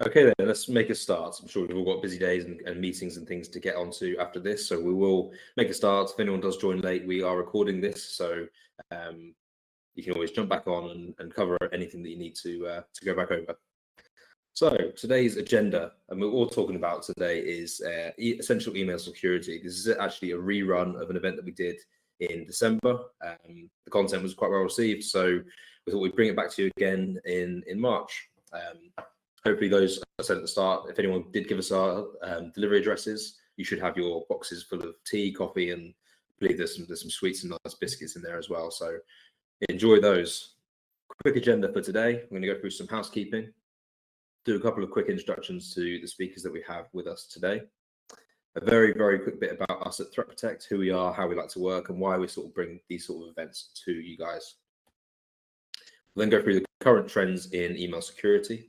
Okay, then let's make a start. I'm sure we've all got busy days and meetings and things to get onto after this, so we will make a start. If anyone does join late, we are recording this, so you can always jump back on and cover anything that you need to go back over. So today's agenda, and we're all talking about today, is essential email security. This is actually a rerun of an event that we did in December. The content was quite well received, so we thought we'd bring it back to you again in March. Hopefully those, as I said at the start, if anyone did give us our delivery addresses, you should have your boxes full of tea, coffee, and I believe there's some sweets and nice biscuits in there as well. So enjoy those. Quick agenda for today. I'm going to go through some housekeeping, do a couple of quick introductions to the speakers that we have with us today. A very, very quick bit about us at Threat Protect, who we are, how we like to work, and why we sort of bring these sort of events to you guys. We'll then go through the current trends in email security.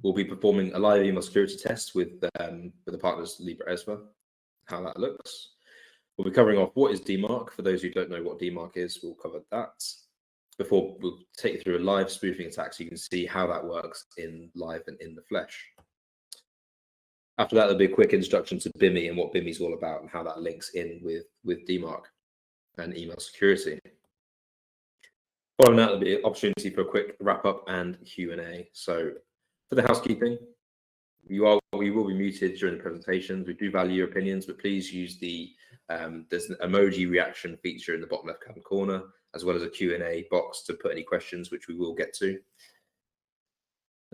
We'll be performing a live email security test with the partners Libra-Esva, how that looks. We'll be covering off what is Dmarc. For those who don't know what Dmarc is, we'll cover that. Before we'll take you through a live spoofing attack so you can see how that works in live and in the flesh. After that, there'll be a quick introduction to BIMI and what BIMI is all about and how that links in with Dmarc and email security. Following that, there'll be an opportunity for a quick wrap up and Q&A. So for the housekeeping, we will be muted during the presentations. We do value your opinions, but please use there's an emoji reaction feature in the bottom left-hand corner, as well as a Q&A box to put any questions, which we will get to.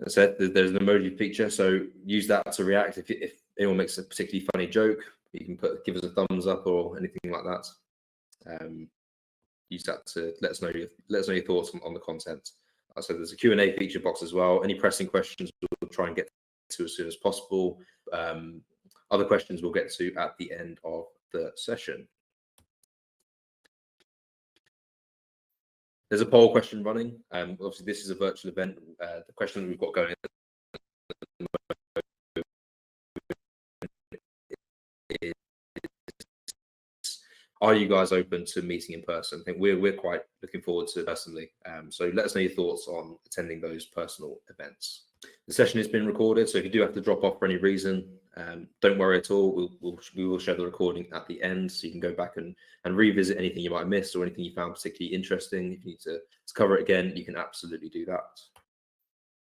As I said, there's an emoji feature, so use that to react. If anyone makes a particularly funny joke, you can give us a thumbs up or anything like that. Use that to let us know your thoughts on the content. So there's a Q&A feature box as well. Any pressing questions we'll try and get to as soon as possible. Other questions we'll get to at the end of the session. There's a poll question running. Obviously, this is a virtual event. The question that we've got going is, are you guys open to meeting in person? I think we're quite looking forward to it personally. So let us know your thoughts on attending those personal events. The session has been recorded, so if you do have to drop off for any reason, don't worry at all. We will share the recording at the end, so you can go back and revisit anything you might have missed or anything you found particularly interesting. If you need to cover it again, you can absolutely do that.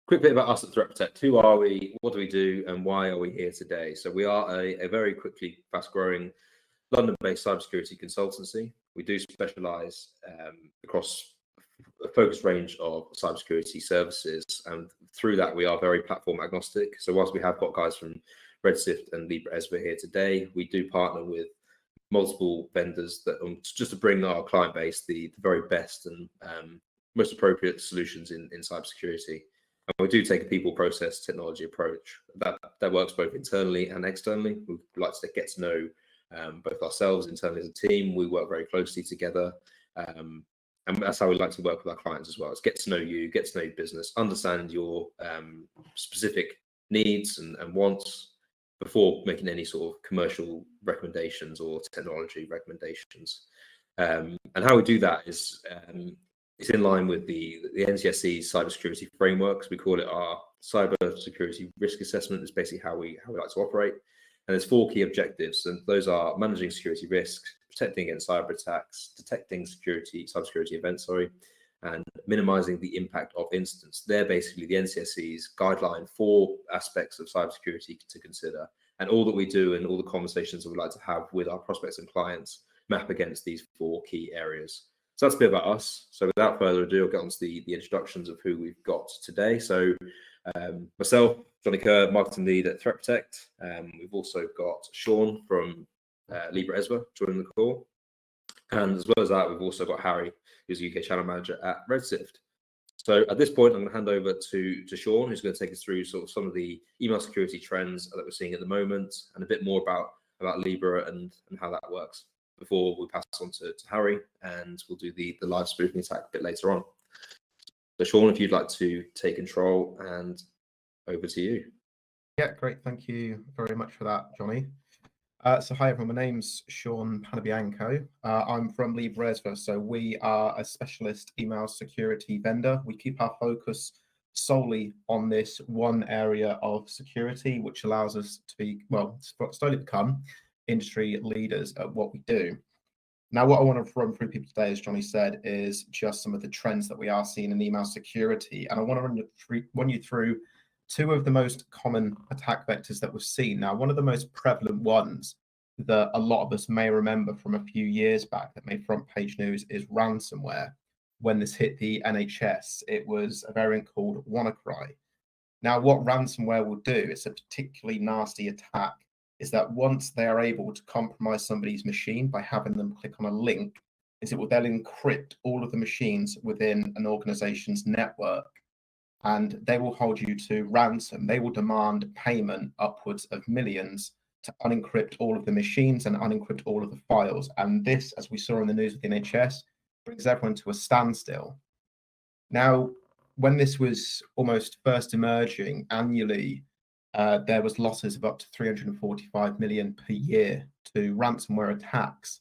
Quick bit about us at Threat Protect. Who are we? What do we do? And why are we here today? So we are a very quickly fast-growing London-based cybersecurity consultancy. We do specialize across a focused range of cybersecurity services, and through that we are very platform agnostic. So whilst we have got guys from Redshift and Libra-Esva here today, we do partner with multiple vendors that just to bring our client base the very best and most appropriate solutions in cybersecurity. And we do take a people, process, technology approach that works both internally and externally. We like to get to know both ourselves internally as a team. We work very closely together. And that's how we like to work with our clients as well. It's get to know you, get to know your business, understand your specific needs and wants before making any sort of commercial recommendations or technology recommendations. And how we do that is it's in line with the NCSC's cybersecurity frameworks. We call it our cybersecurity risk assessment. It's basically how we like to operate. And there's 4 key objectives, and those are managing security risks, protecting against cyber attacks, detecting cybersecurity events, and minimizing the impact of incidents. They're basically the NCSC's guideline for aspects of cybersecurity to consider. And all that we do and all the conversations that we like to have with our prospects and clients map against these 4 key areas. So that's a bit about us. So without further ado, I'll get on to the introductions of who we've got today. So myself, Johnny Kerr, marketing lead at Threat Protect. We've also got Sean from Libra-Esva joining the call. And as well as that, we've also got Harry, who's UK channel manager at Redshift. So at this point, I'm going to hand over to Sean, who's going to take us through sort of some of the email security trends that we're seeing at the moment and a bit more about Libra and how that works before we pass on to Harry, and we'll do the live spoofing attack a bit later on. So Sean, if you'd like to take control, and over to you. Yeah, great. Thank you very much for that, Johnny. So hi everyone, my name's Sean Panabianco. I'm from Libra-Esva, so we are a specialist email security vendor. We keep our focus solely on this one area of security, which allows us to be, well, slowly become industry leaders at what we do. Now, what I want to run through people today, as Johnny said, is just some of the trends that we are seeing in email security. And I want to run you through two of the most common attack vectors that we've seen. Now, one of the most prevalent ones that a lot of us may remember from a few years back that made front page news is ransomware. When this hit the NHS, it was a variant called WannaCry. Now, what ransomware will do, it's a particularly nasty attack, is that once they are able to compromise somebody's machine by having them click on a link, is it will then encrypt all of the machines within an organization's network, and they will hold you to ransom. They will demand payment upwards of millions to unencrypt all of the machines and unencrypt all of the files. And this, as we saw in the news with the NHS, brings everyone to a standstill. Now, when this was almost first emerging annually, there was losses of up to 345 million per year to ransomware attacks.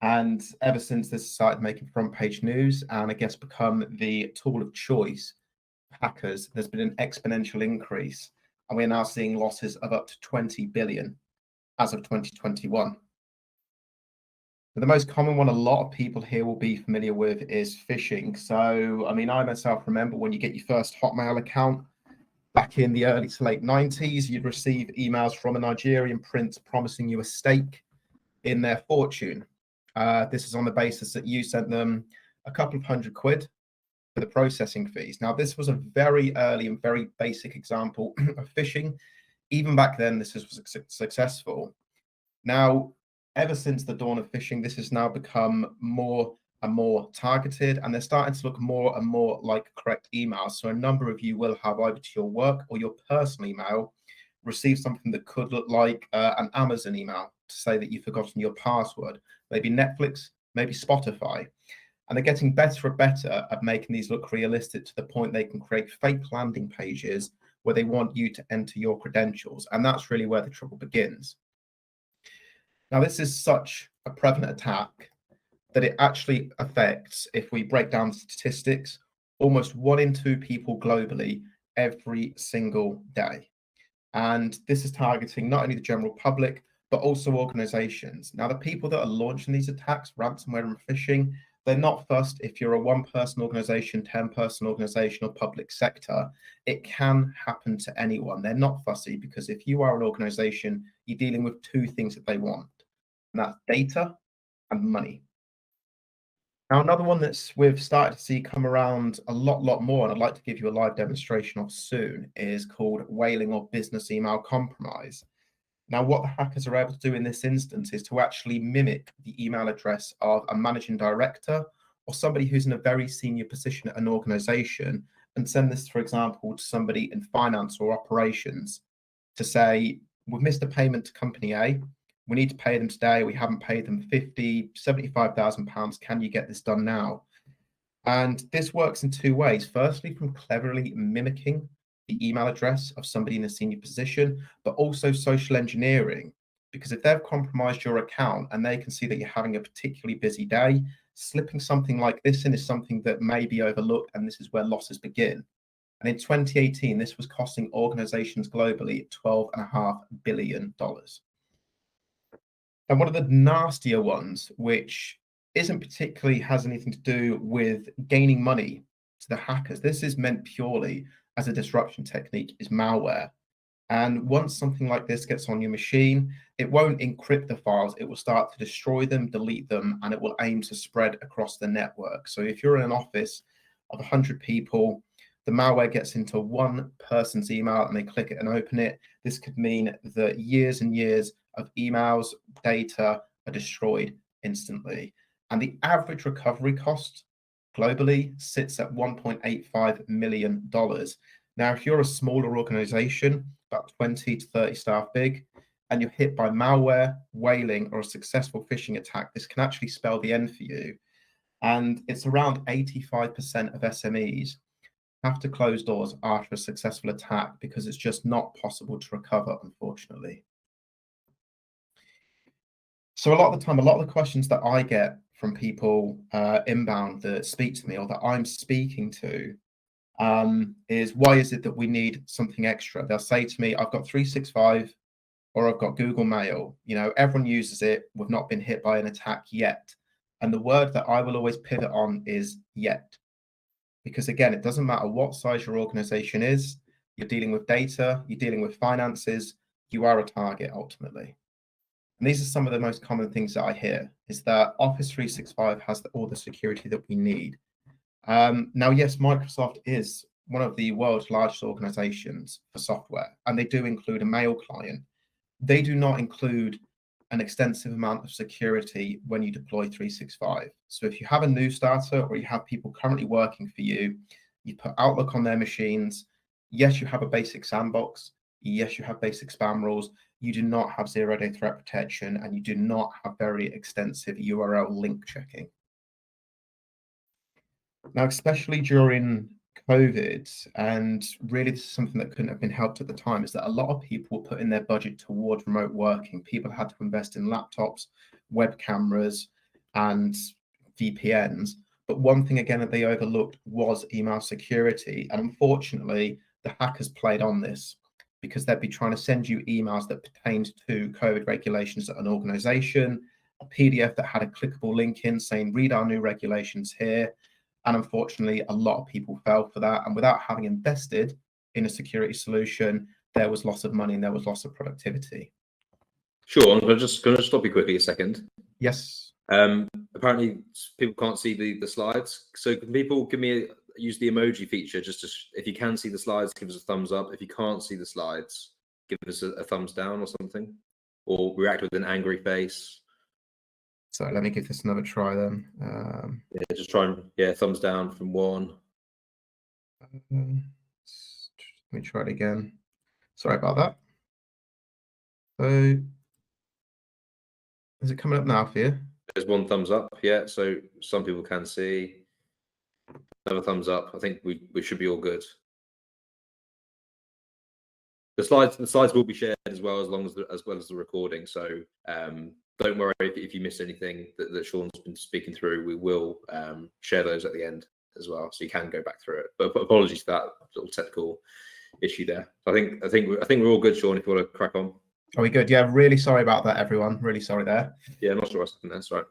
And ever since this started making front page news and I guess become the tool of choice for hackers, there's been an exponential increase. And we're now seeing losses of up to 20 billion as of 2021. The most common one a lot of people here will be familiar with is phishing. So, I mean, I myself remember when you get your first Hotmail account back in the early to late 90s, you'd receive emails from a Nigerian prince promising you a stake in their fortune. This is on the basis that you sent them a couple of £100 for the processing fees. Now, this was a very early and very basic example of phishing. Even back then, this was successful. Now, ever since the dawn of phishing, this has now become more and more targeted, and they're starting to look more and more like correct emails. So a number of you will have either to your work or your personal email received something that could look like an Amazon email to say that you've forgotten your password, maybe Netflix, maybe Spotify. And they're getting better and better at making these look realistic to the point they can create fake landing pages where they want you to enter your credentials. And that's really where the trouble begins. Now, this is such a prevalent attack that it actually affects, if we break down the statistics, almost 1 in 2 people globally every single day. And this is targeting not only the general public, but also organizations. Now, the people that are launching these attacks, ransomware and phishing, they're not fussed if you're a 1-person organization, 10-person organization, or public sector. It can happen to anyone. They're not fussy because if you are an organization, you're dealing with 2 things that they want, and that's data and money. Now, another one that's we've started to see come around a lot more, and I'd like to give you a live demonstration of soon, is called Wailing or business email compromise. Now, what the hackers are able to do in this instance is to actually mimic the email address of a managing director or somebody who's in a very senior position at an organization and send this, for example, to somebody in finance or operations to say, we've missed a payment to company A. We need to pay them today. We haven't paid them £50,000, £75,000. Can you get this done now? And this works in 2 ways. Firstly, from cleverly mimicking the email address of somebody in a senior position, but also social engineering. Because if they've compromised your account and they can see that you're having a particularly busy day, slipping something like this in is something that may be overlooked, and this is where losses begin. And in 2018, this was costing organizations globally $12.5 billion. And one of the nastier ones, which isn't particularly has anything to do with gaining money to the hackers, this is meant purely as a disruption technique, is malware. And once something like this gets on your machine, it won't encrypt the files. It will start to destroy them, delete them, and it will aim to spread across the network. So if you're in an office of 100 people, the malware gets into one person's email and they click it and open it. This could mean that years and years of emails, data are destroyed instantly. And the average recovery cost globally sits at $1.85 million. Now, if you're a smaller organization, about 20 to 30 staff big, and you're hit by malware, wailing, or a successful phishing attack, this can actually spell the end for you. And it's around 85% of SMEs have to close doors after a successful attack because it's just not possible to recover, unfortunately. So a lot of the time, a lot of the questions that I get from people inbound that speak to me or that I'm speaking to is why is it that we need something extra? They'll say to me, I've got 365 or I've got Google Mail. You know, everyone uses it. We've not been hit by an attack yet. And the word that I will always pivot on is yet. Because again, it doesn't matter what size your organization is, you're dealing with data, you're dealing with finances, you are a target ultimately. And these are some of the most common things that I hear, is that Office 365 has all the security that we need. Now, yes, Microsoft is one of the world's largest organizations for software, and they do include a mail client. They do not include an extensive amount of security when you deploy 365. So if you have a new starter or you have people currently working for you, you put Outlook on their machines. Yes, you have a basic sandbox. Yes, you have basic spam rules. You do not have zero-day threat protection, and you do not have very extensive URL link checking. Now, especially during COVID, and really this is something that couldn't have been helped at the time, is that a lot of people were putting their budget towards remote working. People had to invest in laptops, web cameras, and VPNs. But one thing, again, that they overlooked was email security. And unfortunately, the hackers played on this, because they'd be trying to send you emails that pertained to COVID regulations at an organization, a PDF that had a clickable link in saying, read our new regulations here. And unfortunately, a lot of people fell for that. And without having invested in a security solution, there was loss of money and there was loss of productivity. Sure, I'm going to stop you quickly a second. Yes. Apparently, people can't see the slides. So can people use the emoji feature just to, if you can see the slides, give us a thumbs up. If you can't see the slides, give us a thumbs down or something, or react with an angry face. So let me give this another try then. Yeah, just try and thumbs down from one. Let me try it again. Sorry about that. So is it coming up now for you? There's one thumbs up. Yeah, so some people can see. Another thumbs up. I think we should be all good. The slides will be shared as well as well as the recording. So don't worry if you miss anything that Sean's been speaking through. We will share those at the end as well, so you can go back through it. But apologies for that little technical issue there. I think we're all good, Sean. If you want to crack on. Are we good? Yeah, really sorry about that, everyone. Really sorry there. Yeah, I'm not sure what's happened there. That's right.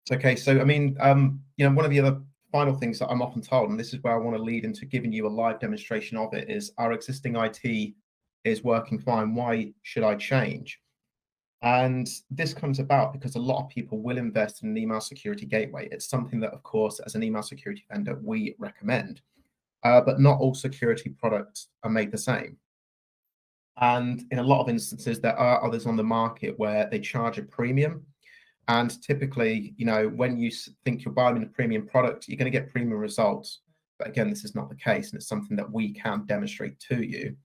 It's okay. So I mean, one of the other final things that I'm often told, and this is where I want to lead into giving you a live demonstration of it, is our existing IT is working fine. Why should I change? And this comes about because a lot of people will invest in an email security gateway. It's something that, of course, as an email security vendor, we recommend, but not all security products are made the same. And in a lot of instances, there are others on the market where they charge a premium. And typically, when you think you're buying a premium product, you're going to get premium results. But again, this is not the case, and it's something that we can demonstrate to you.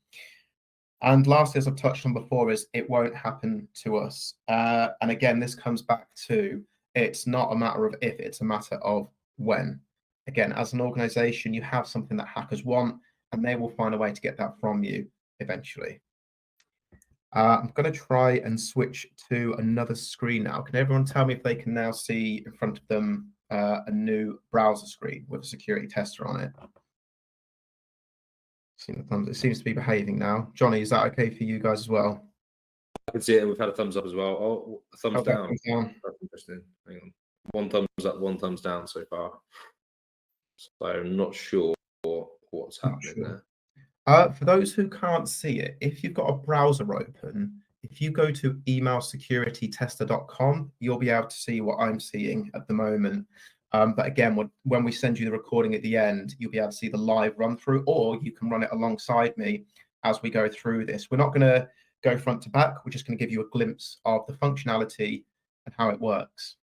And lastly, as I've touched on before, is it won't happen to us. And again, this comes back to, it's not a matter of if, it's a matter of when. Again, as an organization, you have something that hackers want, and they will find a way to get that from you eventually. I'm going to try and switch to another screen now. Can everyone tell me if they can now see in front of them a new browser screen with a security tester on it? It seems to be behaving now. Johnny, is that okay for you guys as well? I can see it, and we've had a thumbs up as well. Oh, a thumbs down. That's interesting. Hang on. One thumbs up, one thumbs down so far. So I'm not sure what's happening there. For those who can't see it, if you've got a browser open, if you go to emailsecuritytester.com, you'll be able to see what I'm seeing at the moment. But again, when we send you the recording at the end, you'll be able to see the live run through, or you can run it alongside me as we go through this. We're not going to go front to back. We're just going to give you a glimpse of the functionality and how it works.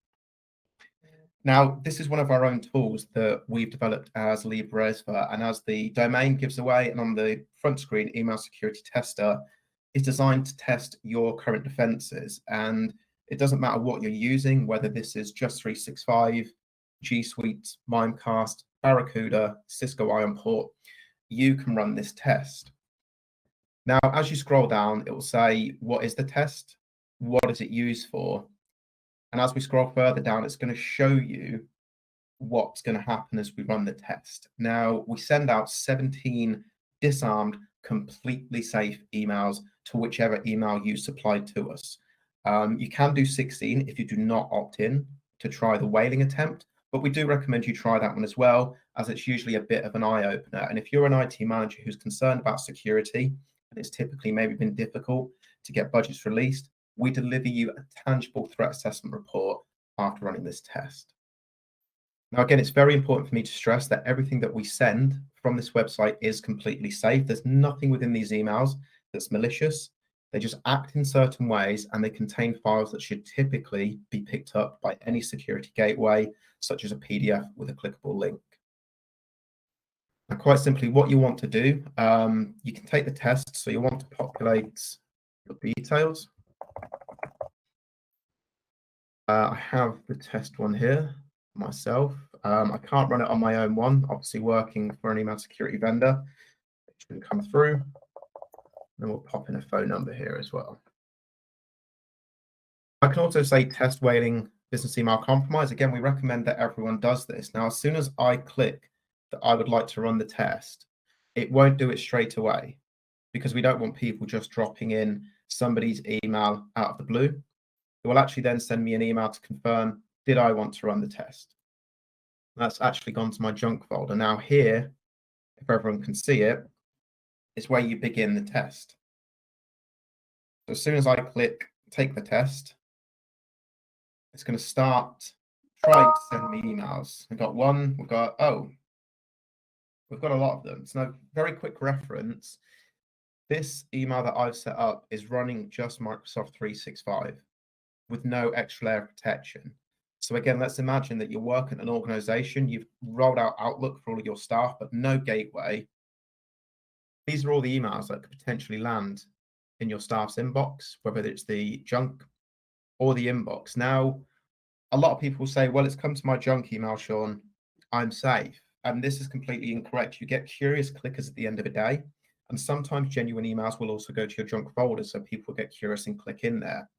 Now, this is one of our own tools that we've developed as LibreSpf, and as the domain gives away, and on the front screen, Email Security Tester is designed to test your current defenses. And it doesn't matter what you're using, whether this is just 365, G Suite, Mimecast, Barracuda, Cisco Ion Port, you can run this test. Now, as you scroll down, it will say, what is the test? What is it used for? And as we scroll further down, it's going to show you what's going to happen as we run the test. Now, we send out 17 disarmed, completely safe emails to whichever email you supplied to us. You can do 16 if you do not opt in to try the Wailing attempt, but we do recommend you try that one as well, as it's usually a bit of an eye-opener. And if you're an IT manager who's concerned about security, and it's typically maybe been difficult to get budgets released, we deliver you a tangible threat assessment report after running this test. Now, again, it's very important for me to stress that everything that we send from this website is completely safe. There's nothing within these emails that's malicious. They just act in certain ways, and they contain files that should typically be picked up by any security gateway, such as a PDF with a clickable link. Now, quite simply, what you want to do, you can take the test. So you want to populate your details. I have the test one here myself. I can't run it on my own one, obviously working for an email security vendor. It shouldn't come through. And we'll pop in a phone number here as well. I can also say test Wailing business email compromise. Again, we recommend that everyone does this. Now, as soon as I click that I would like to run the test, it won't do it straight away, because we don't want people just dropping in somebody's email out of the blue. It will actually then send me an email to confirm, did I want to run the test? That's actually gone to my junk folder. Now here, if everyone can see it, it's where you begin the test. So as soon as I click take the test, it's going to start trying to send me emails. We've got one, we've got a lot of them. So very quick reference, this email that I've set up is running just Microsoft 365 with no extra layer of protection. So again, let's imagine that you work at an organization, you've rolled out Outlook for all of your staff, but no gateway. These are all the emails that could potentially land in your staff's inbox, whether it's the junk or the inbox. Now, a lot of people say, well, it's come to my junk email, Sean, I'm safe. And this is completely incorrect. You get curious clickers at the end of the day. And sometimes genuine emails will also go to your junk folder, so people get curious and click in there.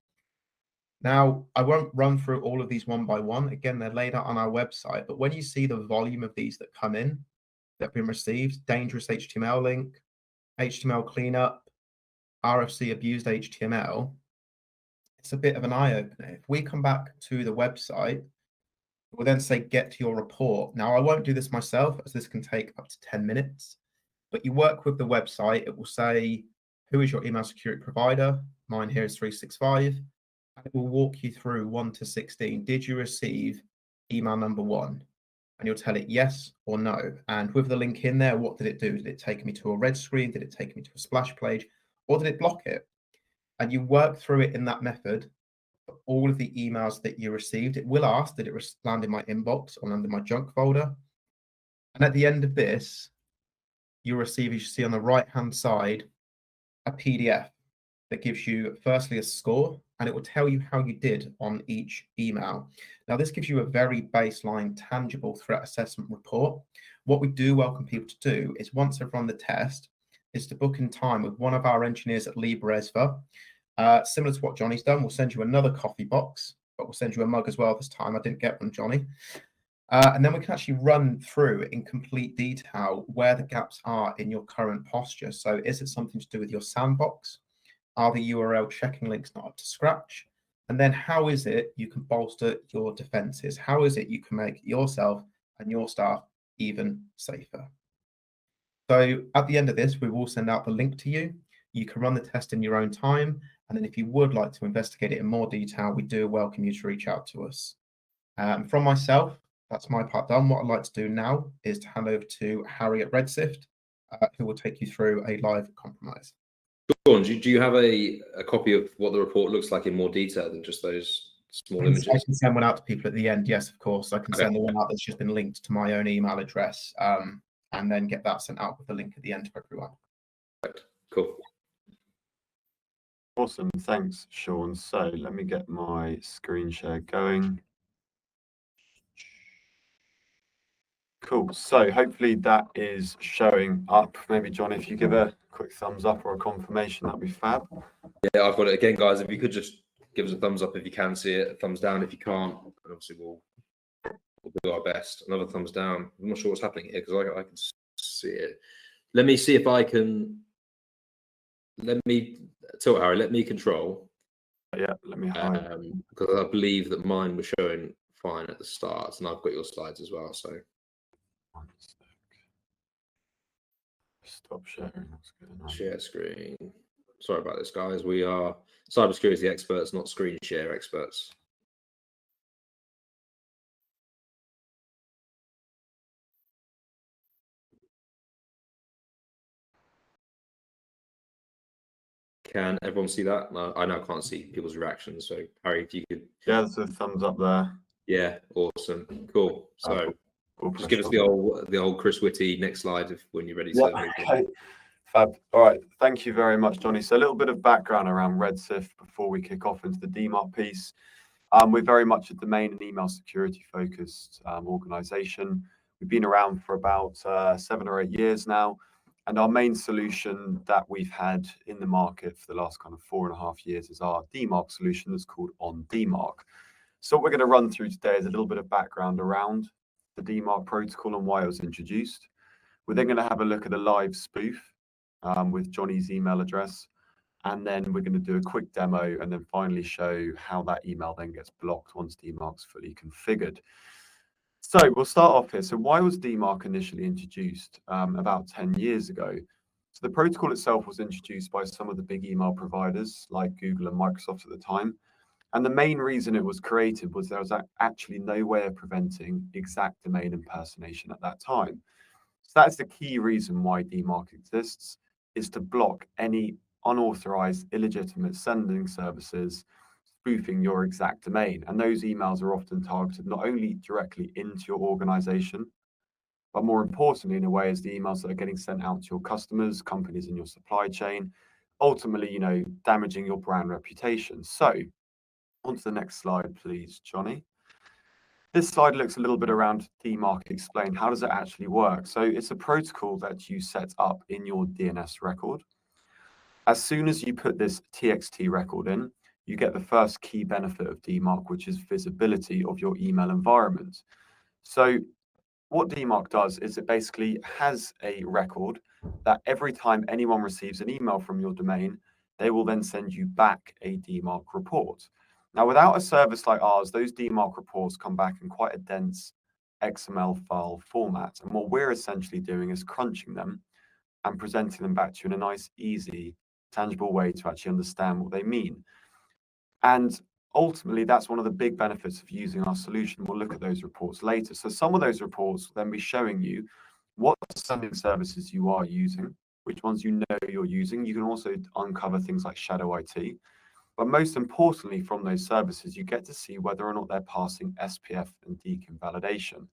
Now, I won't run through all of these one by one. Again, they're laid out on our website. But when you see the volume of these that come in, that have been received, dangerous HTML link, HTML cleanup, RFC abused HTML, it's a bit of an eye-opener. If we come back to the website, we'll then say, get to your report. Now, I won't do this myself, as this can take up to 10 minutes. But you work with the website, it will say, who is your email security provider? Mine here is 365. And it will walk you through 1 to 16. Did you receive email number 1? And you'll tell it yes or no. And with the link in there, what did it do? Did it take me to a red screen? Did it take me to a splash page? Or did it block it? And you work through it in that method for all of the emails that you received. It will ask, did it land in my inbox or land in my junk folder? And at the end of this, you'll receive, as you see on the right-hand side, a PDF that gives you firstly a score, and it will tell you how you did on each email. Now, this gives you a very baseline, tangible threat assessment report. What we do welcome people to do is, once they've run the test, is to book in time with one of our engineers at Libresva. Similar to what Johnny's done, we'll send you another coffee box, but we'll send you a mug as well this time. I didn't get one, Johnny. And then we can actually run through in complete detail where the gaps are in your current posture. So is it something to do with your sandbox? Are the URL checking links not up to scratch? And then how is it you can bolster your defenses? How is it you can make yourself and your staff even safer? So at the end of this, we will send out the link to you. You can run the test in your own time. And then if you would like to investigate it in more detail, we do welcome you to reach out to us. From myself, that's my part done. What I'd like to do now is to hand over to Harry at Redsift, who will take you through a live compromise. Sean, do you have a copy of what the report looks like in more detail than just those small images? I can send one out to people at the end. Yes, of course. I can send the one out that's just been linked to my own email address, and then get that sent out with the link at the end to everyone. Cool. Awesome. Thanks, Sean. So let me get my screen share going. Cool. So hopefully that is showing up. Maybe, John, if you give a quick thumbs up or a confirmation, that'd be fab. Yeah, I've got it again, guys. If you could just give us a thumbs up if you can see it, a thumbs down if you can't. Obviously, we'll We'll do our best. Another thumbs down. I'm not sure what's happening here because I can see it. Let me see if I can. Let me tilt, Harry. Let me control. Yeah, let me hide. Because I believe that mine was showing fine at the start, and I've got your slides as well. So 1 sec. Stop sharing. What's going on? share screen. Sorry about this, guys. We are cybersecurity experts, not screen share experts. Can everyone see that? No, I now can't see people's reactions. So Harry, if you could. Yeah, there's a thumbs up there. Yeah, awesome, cool. So We'll just give us push the old Chris Whitty next slide when you're ready to on. move Yeah, on. okay. Fab. All right. Thank you very much, Johnny. So a little bit of background around RedSift before we kick off into the Dmarc piece. We're very much a domain and email security focused organization. We've been around for about 7 or 8 years now. And our main solution that we've had in the market for the last kind of 4.5 years is our Dmarc solution that's called Dmarc. So what we're going to run through today is a little bit of background around the Dmarc protocol and why it was introduced. We're then going to have a look at a live spoof with Johnny's email address. And then we're going to do a quick demo and then finally show how that email then gets blocked once Dmarc's fully configured. So we'll start off here. So why was Dmarc initially introduced about 10 years ago? So the protocol itself was introduced by some of the big email providers like Google and Microsoft at the time. And the main reason it was created was there was actually no way of preventing exact domain impersonation at that time. So that's the key reason why Dmarc exists, is to block any unauthorized, illegitimate sending services spoofing your exact domain. And those emails are often targeted not only directly into your organization, but more importantly, in a way, as the emails that are getting sent out to your customers, companies in your supply chain, ultimately, damaging your brand reputation. So on to the next slide, please, Johnny. This slide looks a little bit around Dmarc Explain. How does it actually work? So it's a protocol that you set up in your DNS record. As soon as you put this TXT record in, you get the first key benefit of Dmarc, which is visibility of your email environment. So what Dmarc does is it basically has a record that every time anyone receives an email from your domain, they will then send you back a Dmarc report. Now, without a service like ours, those Dmarc reports come back in quite a dense XML file format. And what we're essentially doing is crunching them and presenting them back to you in a nice, easy, tangible way to actually understand what they mean. And ultimately, that's one of the big benefits of using our solution. We'll look at those reports later. So some of those reports will then be showing you what sending services you are using, which ones you know you're using. You can also uncover things like shadow IT. But most importantly, from those services, you get to see whether or not they're passing SPF and DKIM validation.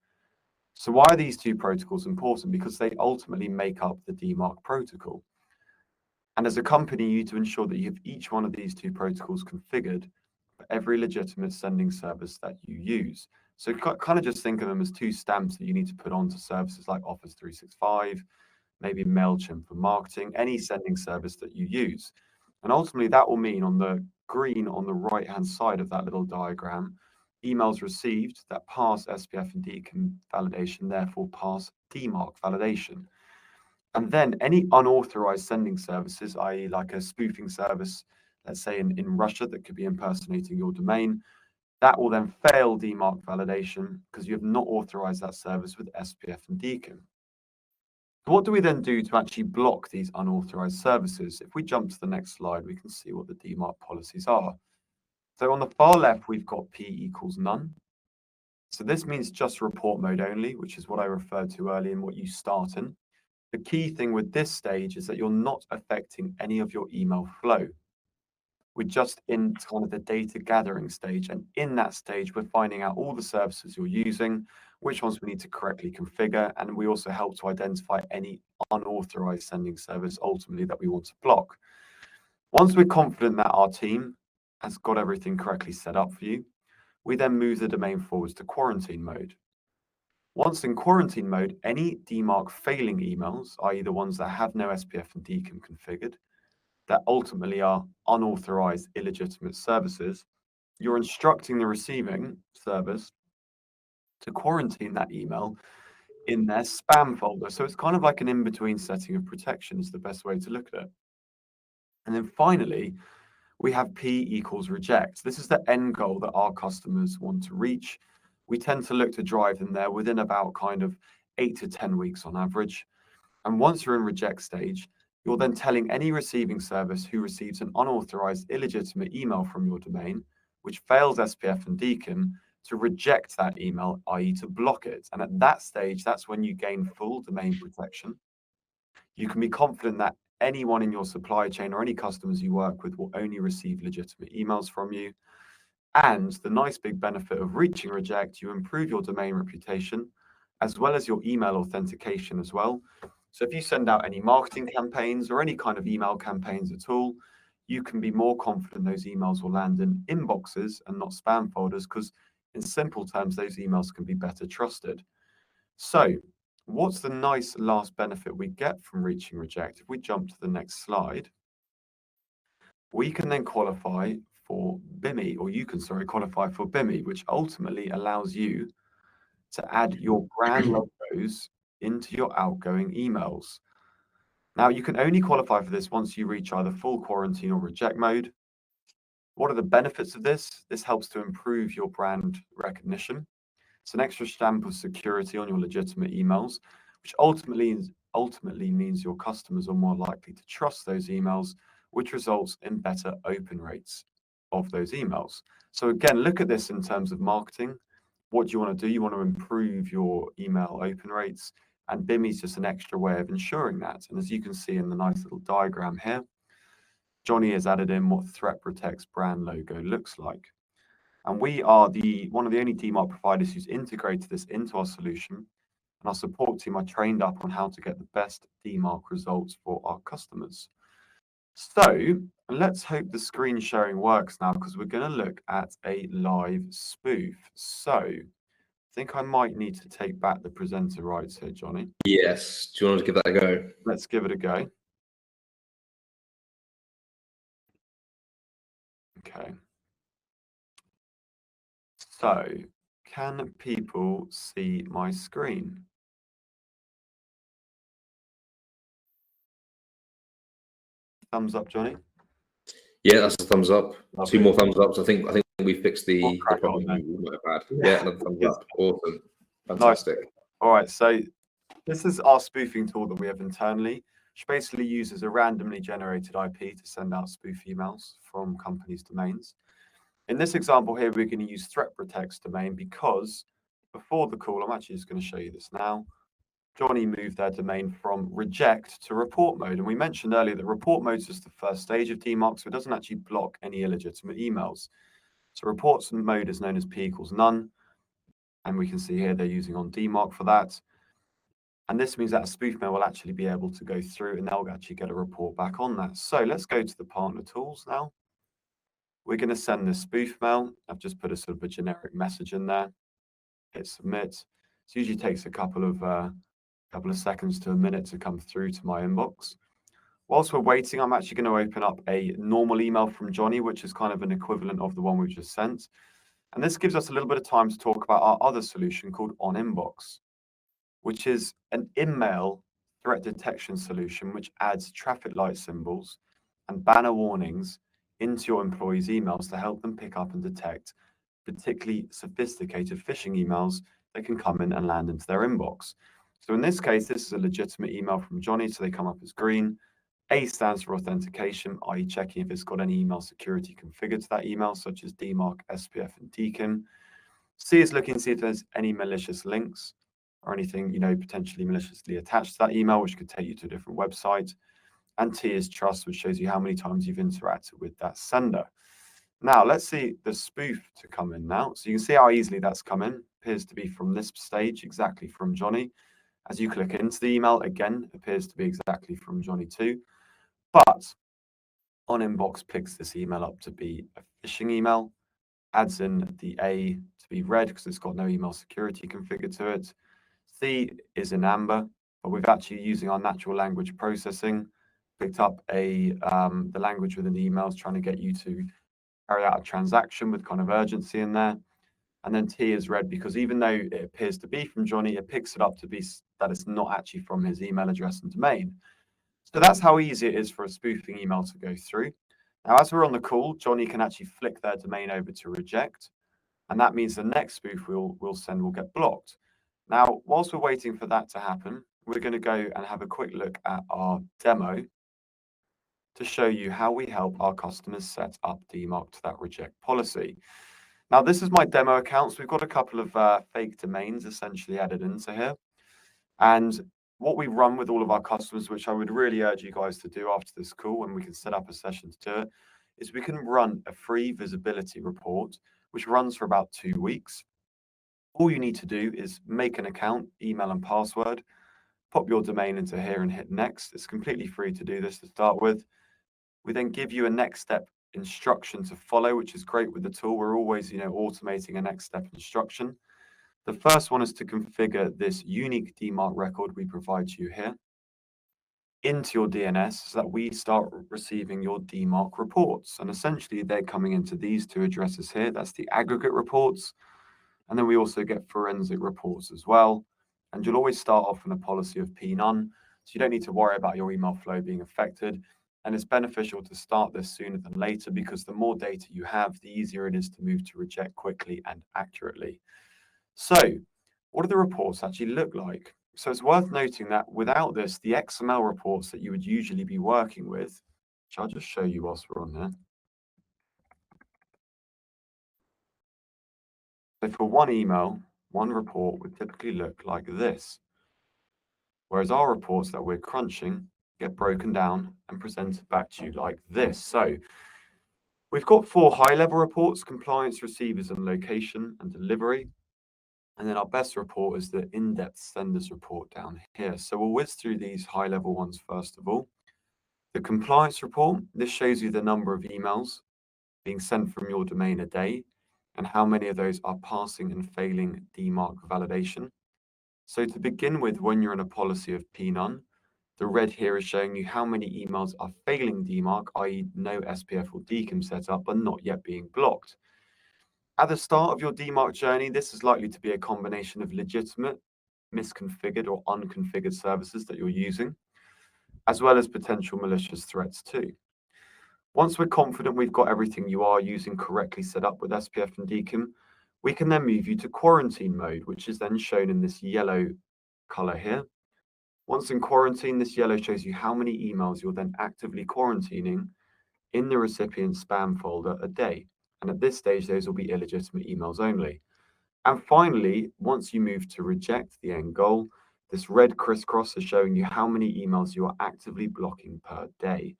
So why are these two protocols important? Because they ultimately make up the Dmarc protocol. And as a company, you need to ensure that you have each one of these two protocols configured for every legitimate sending service that you use. So kind of just think of them as two stamps that you need to put onto services like Office 365, maybe MailChimp for marketing, any sending service that you use. And ultimately, that will mean on the green on the right-hand side of that little diagram, emails received that pass SPF and DKIM validation, therefore pass Dmarc validation. And then any unauthorized sending services, i.e. like a spoofing service, let's say in Russia, that could be impersonating your domain, that will then fail Dmarc validation because you have not authorized that service with SPF and DKIM. So what do we then do to actually block these unauthorized services? If we jump to the next slide, we can see what the Demark policies are. So on the far left, we've got P equals none. So this means just report mode only, which is what I referred to earlier and what you start in. The key thing with this stage is that you're not affecting any of your email flow. We're just in kind of the data gathering stage. And in that stage, we're finding out all the services you're using, which ones we need to correctly configure. And we also help to identify any unauthorized sending service ultimately that we want to block. Once we're confident that our team has got everything correctly set up for you, we then move the domain forwards to quarantine mode. Once in quarantine mode, any Dmarc failing emails, i.e. the ones that have no SPF and DKIM configured, that ultimately are unauthorized, illegitimate services, you're instructing the receiving service to quarantine that email in their spam folder. So it's kind of like an in-between setting of protection is the best way to look at it. And then finally, we have P equals reject. This is the end goal that our customers want to reach. We tend to look to drive them there within about kind of 8 to 10 weeks on average. And once you're in reject stage, you're then telling any receiving service who receives an unauthorized, illegitimate email from your domain, which fails SPF and Dmacc, to reject that email, i.e. to block it. And at that stage, that's when you gain full domain protection. You can be confident that anyone in your supply chain or any customers you work with will only receive legitimate emails from you. And the nice big benefit of reaching reject, you improve your domain reputation as well as your email authentication as well. So if you send out any marketing campaigns or any kind of email campaigns at all, you can be more confident those emails will land in inboxes and not spam folders, because in simple terms, those emails can be better trusted. So what's the nice last benefit we get from reaching reject? If we jump to the next slide, we can then qualify for BIMI, or you can, qualify for BIMI, which ultimately allows you to add your brand logos into your outgoing emails. Now, you can only qualify for this once you reach either full quarantine or reject mode. What are the benefits of this? This helps to improve your brand recognition. It's an extra stamp of security on your legitimate emails, which ultimately means your customers are more likely to trust those emails, which results in better open rates of those emails. So again, look at this in terms of marketing. What do you want to do? You want to improve your email open rates, and BIMI is just an extra way of ensuring that. And as you can see in the nice little diagram here, Johnny has added in what Threat Protect's brand logo looks like. And we are one of the only Dmarc providers who's integrated this into our solution. And our support team are trained up on how to get the best Dmarc results for our customers. So let's hope the screen sharing works now, because we're going to look at a live spoof. So I think I might need to take back the presenter rights here, Johnny. Yes. Do you want to give that a go? Let's give it a go. Okay. So can people see my screen? Thumbs up, Johnny. Yeah, that's a thumbs up. Lovely. 2 more thumbs ups. I think we fixed the crack problem on we might have had. Yeah, another thumbs up. Awesome. Fantastic. Nice. All right, so this is our spoofing tool that we have internally, which basically uses a randomly generated IP to send out spoof emails from companies' domains. In this example here, we're going to use Threat Protect's domain, because before the call, I'm actually just going to show you this now. Johnny moved their domain from reject to report mode. And we mentioned earlier that report mode is just the first stage of Dmarc, so it doesn't actually block any illegitimate emails. So reports mode is known as P equals none. And we can see here they're using on Dmarc for that. And this means that a spoof mail will actually be able to go through and they'll actually get a report back on that. So let's go to the partner tools now. We're going to send this spoof mail. I've just put a sort of a generic message in there. Hit submit. It usually takes a couple of seconds to a minute to come through to my inbox. Whilst we're waiting, I'm actually going to open up a normal email from Johnny, which is kind of an equivalent of the one we've just sent. And this gives us a little bit of time to talk about our other solution called On Inbox, which is an in-mail threat detection solution, which adds traffic light symbols and banner warnings into your employees' emails to help them pick up and detect particularly sophisticated phishing emails that can come in and land into their inbox. So in this case, this is a legitimate email from Johnny, so they come up as green. A stands for authentication, i.e. checking if it's got any email security configured to that email, such as Dmarc, SPF, and Dmacc. C is looking to see if there's any malicious links or anything, potentially maliciously attached to that email, which could take you to a different website. And T is trust, which shows you how many times you've interacted with that sender. Now, let's see the spoof to come in now. So you can see how easily that's come in. Appears to be from this stage, exactly from Johnny. As you click into the email, again, appears to be exactly from Johnny too. But On Inbox picks this email up to be a phishing email, adds in the A to be red because it's got no email security configured to it. C is in amber, but we've actually, using our natural language processing, picked up the language within the emails, trying to get you to carry out a transaction with kind of urgency in there. And then T is red because even though it appears to be from Johnny, it picks it up to be that it's not actually from his email address and domain. So that's how easy it is for a spoofing email to go through. Now, as we're on the call, Johnny can actually flick their domain over to reject. And that means the next spoof we'll send will get blocked. Now, whilst we're waiting for that to happen, we're going to go and have a quick look at our demo to show you how we help our customers set up Dmarc to that reject policy. Now, this is my demo account. So we've got a couple of fake domains essentially added into here. And what we run with all of our customers, which I would really urge you guys to do after this call, and we can set up a session to do it, is we can run a free visibility report, which runs for about 2 weeks. All you need to do is make an account, email and password, pop your domain into here and hit next. It's completely free to do this to start with. We then give you a next step instruction to follow, which is great with the tool. We're always, automating a next step instruction. The first one is to configure this unique Dmarc record we provide you here into your DNS so that we start receiving your Dmarc reports. And essentially, they're coming into these 2 addresses here. That's the aggregate reports. And then we also get forensic reports as well. And you'll always start off in a policy of P-none. So you don't need to worry about your email flow being affected. And it's beneficial to start this sooner than later because the more data you have, the easier it is to move to reject quickly and accurately. So what do the reports actually look like? So it's worth noting that without this, the XML reports that you would usually be working with, which I'll just show you whilst we're on there. So for one email, one report would typically look like this. Whereas our reports that we're crunching get broken down and presented back to you like this. So we've got 4 high-level reports: compliance, receivers, and location and delivery. And then our best report is the in-depth senders report down here. So we'll whiz through these high-level ones first of all. The compliance report, this shows you the number of emails being sent from your domain a day and how many of those are passing and failing Dmarc validation. So to begin with, when you're in a policy of P-none, the red here is showing you how many emails are failing Dmarc, i.e. no SPF or DKIM setup, but not yet being blocked. At the start of your Dmarc journey, this is likely to be a combination of legitimate, misconfigured or unconfigured services that you're using, as well as potential malicious threats too. Once we're confident we've got everything you are using correctly set up with SPF and DKIM, we can then move you to quarantine mode, which is then shown in this yellow color here. Once in quarantine, this yellow shows you how many emails you're then actively quarantining in the recipient spam folder a day. And at this stage, those will be illegitimate emails only. And finally, once you move to reject, the end goal, this red crisscross is showing you how many emails you are actively blocking per day.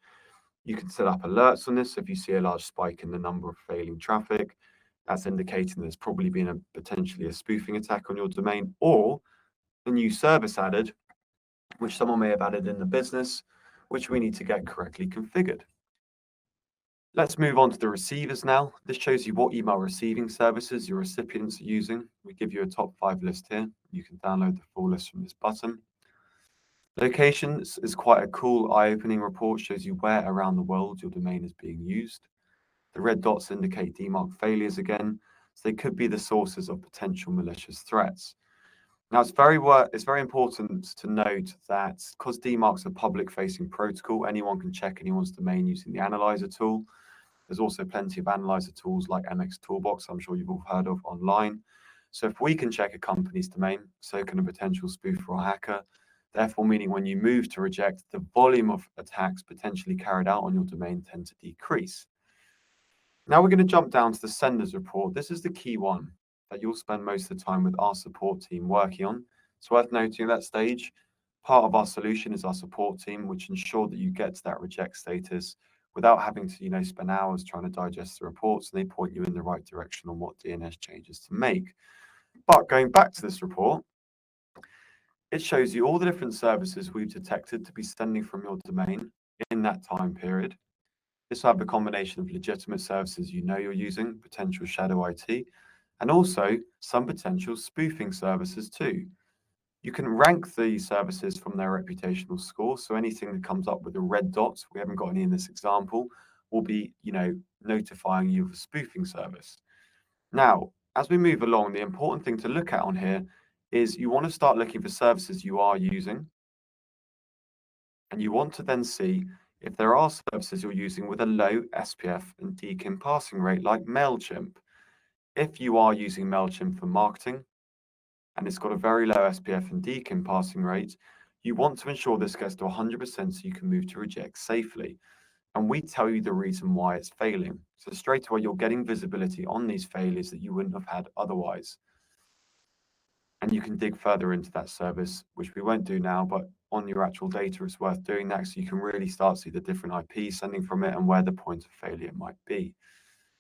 You can set up alerts on this. If you see a large spike in the number of failing traffic, that's indicating there's probably been potentially a spoofing attack on your domain, or a new service added, which someone may have added in the business, which we need to get correctly configured. Let's move on to the receivers now. This shows you what email receiving services your recipients are using. We give you a top 5 list here. You can download the full list from this button. Locations is quite a cool eye-opening report, shows you where around the world your domain is being used. The red dots indicate Dmarc failures again, so they could be the sources of potential malicious threats. Now, it's very important to note that because Dmarc's a public-facing protocol, anyone can check anyone's domain using the analyzer tool. There's also plenty of analyzer tools like MX Toolbox, I'm sure you've all heard of online. So if we can check a company's domain, so can a potential spoofer or hacker. Therefore, meaning when you move to reject, the volume of attacks potentially carried out on your domain tend to decrease. Now we're going to jump down to the senders report. This is the key one that you'll spend most of the time with our support team working on. It's worth noting at that stage, part of our solution is our support team, which ensure that you get to that reject status without having to, spend hours trying to digest the reports, and they point you in the right direction on what DNS changes to make. But going back to this report, it shows you all the different services we've detected to be sending from your domain in that time period. This will have a combination of legitimate services you're using, potential shadow IT, and also some potential spoofing services too. You can rank these services from their reputational score. So anything that comes up with a red dot, we haven't got any in this example, will be, notifying you of a spoofing service. Now, as we move along, the important thing to look at on here is you want to start looking for services you are using. And you want to then see if there are services you're using with a low SPF and DKIM passing rate, like MailChimp. If you are using MailChimp for marketing and it's got a very low SPF and DKIM passing rate, you want to ensure this gets to 100% so you can move to reject safely. And we tell you the reason why it's failing. So straight away, you're getting visibility on these failures that you wouldn't have had otherwise. And you can dig further into that service, which we won't do now, but on your actual data, it's worth doing that so you can really start to see the different IPs sending from it and where the point of failure might be.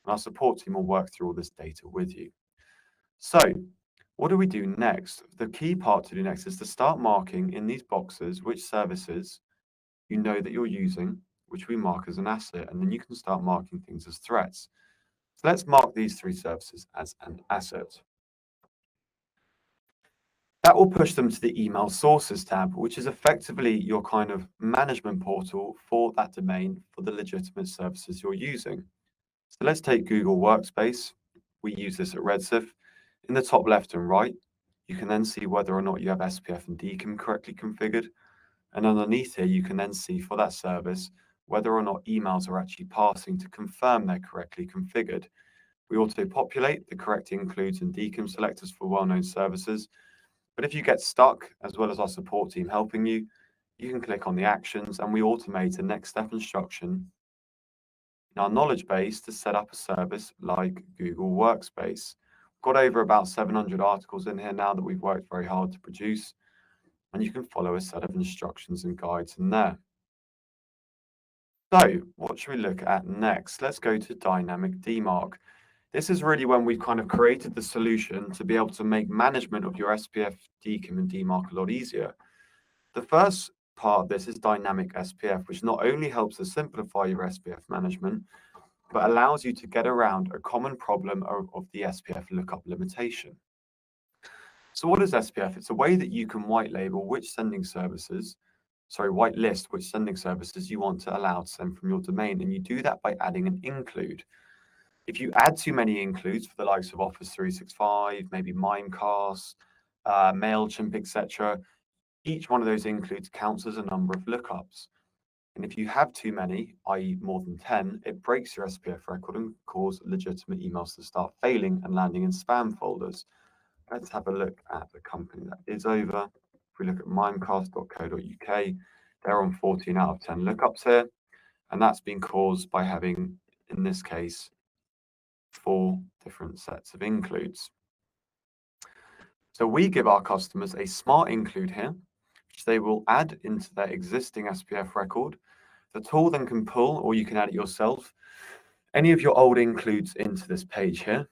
And our support team will work through all this data with you. So what do we do next? The key part to do next is to start marking in these boxes which services you know that you're using, which we mark as an asset, and then you can start marking things as threats. So let's mark these 3 services as an asset. That will push them to the email sources tab, which is effectively your kind of management portal for that domain for the legitimate services you're using. So let's take Google Workspace. We use this at Redsif. In the top left and right, you can then see whether or not you have SPF and DKIM correctly configured. And underneath here, you can then see for that service whether or not emails are actually passing to confirm they're correctly configured. We auto-populate the correct includes and DKIM selectors for well-known services. But if you get stuck, as well as our support team helping you, you can click on the actions and we automate a next step instruction in our knowledge base to set up a service like Google Workspace. We've got over about 700 articles in here now that we've worked very hard to produce, and you can follow a set of instructions and guides in there. So what should we look at next? Let's go to Dynamic Dmarc. This is really when we've kind of created the solution to be able to make management of your SPF, DKIM, and Dmarc a lot easier. The first part of this is Dynamic SPF, which not only helps to simplify your SPF management, but allows you to get around a common problem of the SPF lookup limitation. So what is SPF? It's a way that you can whitelist which sending services you want to allow to send from your domain, and you do that by adding an include. If you add too many includes for the likes of Office 365, maybe Mimecast, MailChimp, etc., each one of those includes counts as a number of lookups. And if you have too many, i.e. more than 10, it breaks your SPF record and causes legitimate emails to start failing and landing in spam folders. Let's have a look at the company that is over. If we look at mimecast.co.uk, they're on 14 out of 10 lookups here. And that's been caused by having, in this case, 4 different sets of includes. So we give our customers a smart include here, which they will add into their existing SPF record. The tool then can pull, or you can add it yourself, any of your old includes into this page here.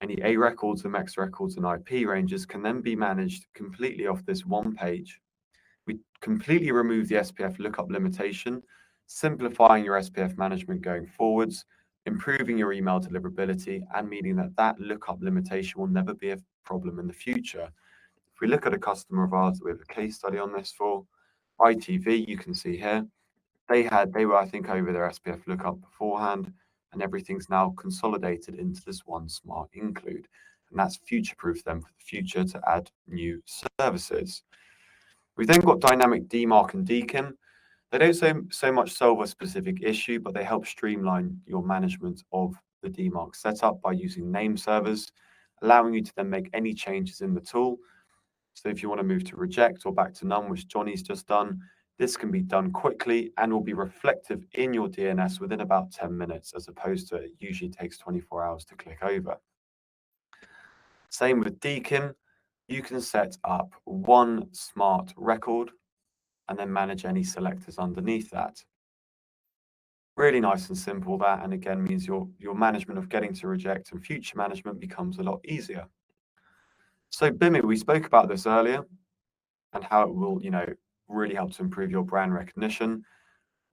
Any A records, MX records, and IP ranges can then be managed completely off this one page. We completely remove the SPF lookup limitation, simplifying your SPF management going forwards, improving your email deliverability, and meaning that that lookup limitation will never be a problem in the future. If we look at a customer of ours that we have a case study on this for, ITV, you can see here, they were, I think, over their SPF lookup beforehand, and everything's now consolidated into this one smart include. And that's future-proof them for the future to add new services. We've then got Dynamic Dmarc and DKIM. They don't so much solve a specific issue, but they help streamline your management of the Dmarc setup by using name servers, allowing you to then make any changes in the tool. So if you want to move to reject or back to none, which Johnny's just done, this can be done quickly and will be reflective in your DNS within about 10 minutes, as opposed to it usually takes 24 hours to click over. Same with DKIM. You can set up one smart record and then manage any selectors underneath that. Really nice and simple that, and again means your management of getting to reject and future management becomes a lot easier. So BIMI, we spoke about this earlier and how it will, really help to improve your brand recognition.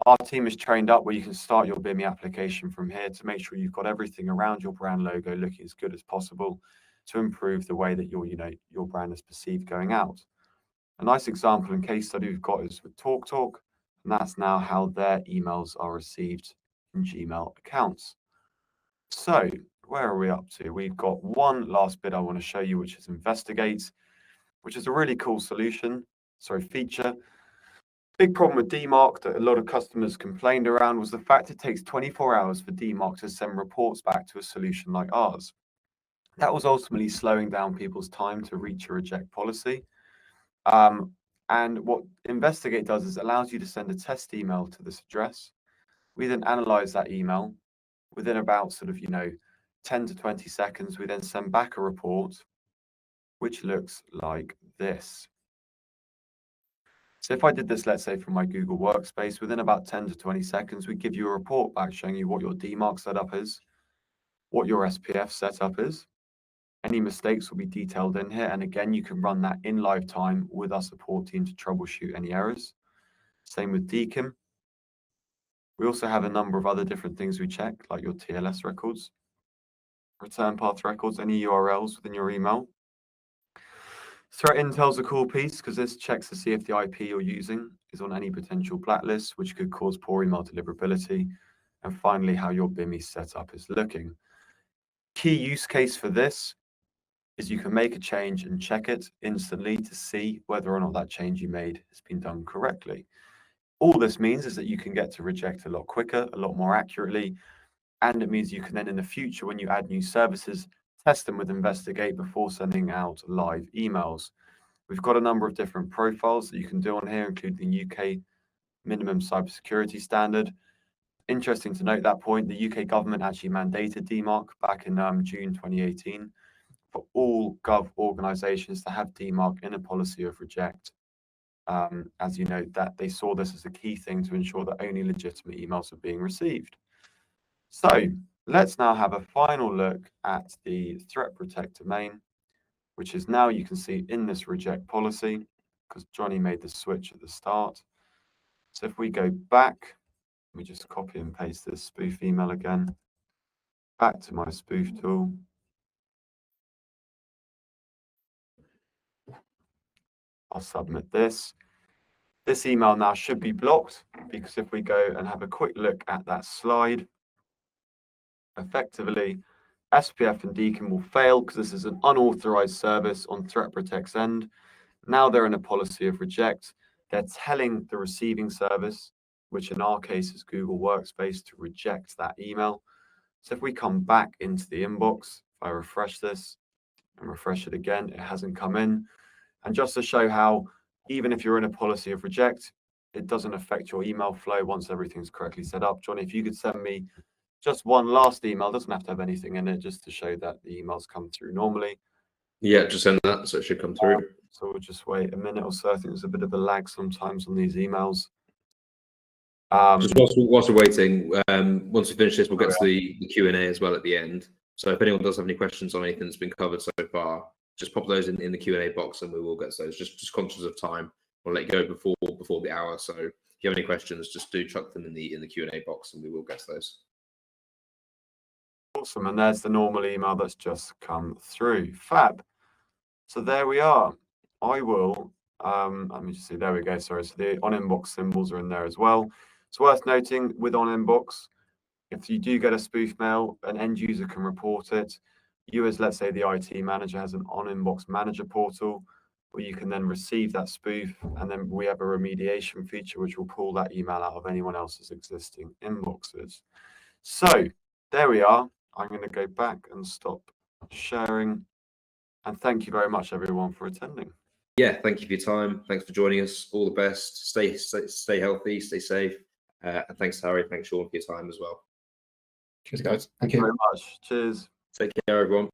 Our team is trained up where you can start your BIMI application from here to make sure you've got everything around your brand logo looking as good as possible to improve the way that your brand is perceived going out. A nice example and case study we've got is with TalkTalk, and that's now how their emails are received in Gmail accounts. So where are we up to? We've got one last bit I want to show you, which is investigate, which is a really cool feature. Big problem with Dmarc that a lot of customers complained around was the fact it takes 24 hours for Dmarc to send reports back to a solution like ours. That was ultimately slowing down people's time to reach a reject policy. And what investigate does is it allows you to send a test email to this address. We then analyze that email within about 10 to 20 seconds. We then send back a report, which looks like this. So if I did this, let's say from my Google Workspace, within about 10 to 20 seconds, we give you a report back showing you what your Dmarc setup is, what your SPF setup is. Any mistakes will be detailed in here. And again, you can run that in live time with our support team to troubleshoot any errors. Same with Dmacc. We also have a number of other different things we check, like your TLS records, return path records, any URLs within your email. Threat intel's a cool piece because this checks to see if the IP you're using is on any potential blacklists, which could cause poor email deliverability. And finally, how your BIMI setup is looking. Key use case for this is you can make a change and check it instantly to see whether or not that change you made has been done correctly. All this means is that you can get to reject a lot quicker, a lot more accurately, and it means you can then in the future, when you add new services, test them with investigate before sending out live emails. We've got a number of different profiles that you can do on here, including the UK minimum cybersecurity standard. Interesting to note that point, the UK government actually mandated Dmarc back in June 2018 for all gov organizations to have Dmarc in a policy of reject. As you know, that they saw this as a key thing to ensure that only legitimate emails are being received. So let's now have a final look at the threat protect domain, which is now you can see in this reject policy, because Johnny made the switch at the start. So if we go back, let me just copy and paste this spoof email again, back to my spoof tool. I'll submit this. This email now should be blocked because if we go and have a quick look at that slide, effectively, SPF and Dmacc will fail because this is an unauthorized service on Threat Protect's end. Now they're in a policy of reject. They're telling the receiving service, which in our case is Google Workspace, to reject that email. So if we come back into the inbox, if I refresh this and refresh it again, it hasn't come in. And just to show how, even if you're in a policy of reject, it doesn't affect your email flow once everything's correctly set up. Johnny, if you could send me just one last email, doesn't have to have anything in it, just to show that the emails come through normally. Yeah, just send that, so it should come through. So we'll just wait a minute or so. I think there's a bit of a lag sometimes on these emails. Just whilst we're waiting, once we finish this, we'll get to the Q&A as well at the end. So if anyone does have any questions on anything that's been covered so far, just pop those in the Q&A box and we will get to those. Just conscious of time, we'll let you go before the hour. So if you have any questions, just do chuck them in the Q&A box and we will get to those. Awesome, and there's the normal email that's just come through. Fab. So there we are. I will, let me just see, there we go, sorry. So the on inbox symbols are in there as well. It's worth noting with on inbox, if you do get a spoof mail, an end user can report it. You as, let's say, the IT manager has an on inbox manager portal where you can then receive that spoof, and then we have a remediation feature which will pull that email out of anyone else's existing inboxes. So there we are. I'm going to go back and stop sharing. And thank you very much, everyone, for attending. Yeah, thank you for your time. Thanks for joining us. All the best. Stay healthy, stay safe. And thanks, Harry. Thanks, Sean, for your time as well. Cheers, guys. Thank you very much. Cheers. Take care, everyone.